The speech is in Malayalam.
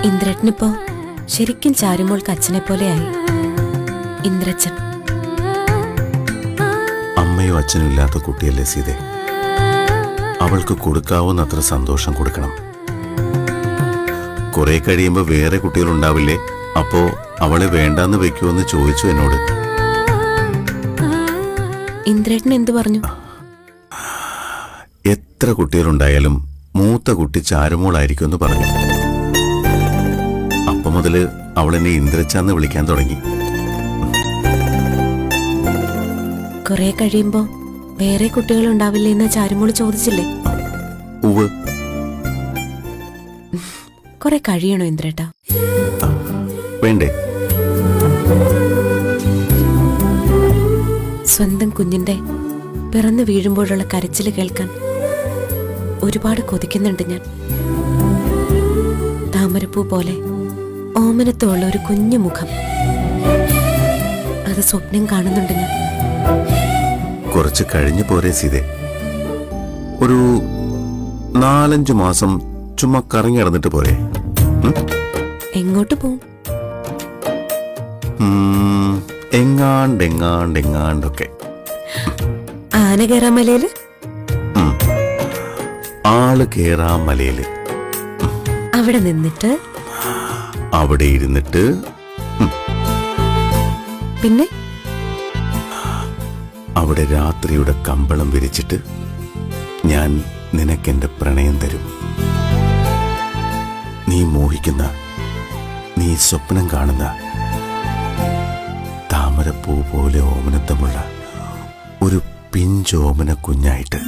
ഇന്ദ്രേട്ടനിപ്പോ ശരിക്കും ചാരുമോൾക്ക് അച്ഛനെ പോലെയായി. ഇന്ദ്രച്ചൻ. അമ്മയോ അച്ഛനും ഇല്ലാത്ത കുട്ടിയല്ലേ സീതേ. അവൾക്ക് കൊടുക്കാവുന്നത്ര സന്തോഷം കൊടുക്കണം. കുറെ കഴിയുമ്പോ വേറെ കുട്ടികളുണ്ടാവില്ലേ? അപ്പോ അവളെ വേണ്ടാന്ന് വെക്കുമെന്ന് ചോദിച്ചു എന്നോട്. ഇന്ദ്രേട്ടൻ എന്തു പറഞ്ഞു? എത്ര കുട്ടികളുണ്ടായാലും മൂത്ത കുട്ടി ചാരുമോളായിരിക്കുമെന്ന് പറഞ്ഞു. അപ്പൊ മുതല് അവളെന്നെ ഇന്ദ്രച്ചാന്ന് വിളിക്കാൻ തുടങ്ങി. കുറെ കഴിയുമ്പോ വേറെ കുട്ടികളുണ്ടാവില്ലേ എന്ന് ചാരുമോള് ചോദിച്ചില്ലേ? ഉവ്. കുറെ കഴിയണോ ഇന്ദ്രേട്ടാ? വേണ്ടേ? സ്വന്തം കുഞ്ഞിന്റെ പിറന്നു വീഴുമ്പോഴുള്ള കരച്ചില് കേൾക്കാൻ ഒരുപാട് കൊതിക്കുന്നുണ്ട് ഞാൻ. താമരപ്പൂ പോലെ ഓമനത്തുള്ള ഒരു കുഞ്ഞു മുഖം, അത് സ്വപ്നം കാണുന്നുണ്ട് ഞാൻ. കുറച്ച് കഴിഞ്ഞു പോരെ സീതേ. ഒരു 4-5 മാസം ചുമ്മാ കറങ്ങി നടന്നിട്ട് പോരെ? എങ്ങോട്ട് പോവും? എങ്ങാണ്ടെങ്ങാണ്ടെങ്ങാണ്ടൊക്കെ. ആന കേറാൻ മലയില്? ആള് കേറാൻ മലയില്. അവിടെ നിന്നിട്ട് അവിടെ ഇരുന്നിട്ട് പിന്നെ അവിടെ രാത്രിയുടെ കമ്പളം വിരിച്ചിട്ട് ഞാൻ നിനക്കെന്റെ പ്രണയം തരും. നീ മോഹിക്കുന്ന, നീ സ്വപ്നം കാണുന്ന താമരപ്പൂ പോലെ ഓമനത്വമുള്ള ഒരു പിഞ്ചോമന കുഞ്ഞായിട്ട്.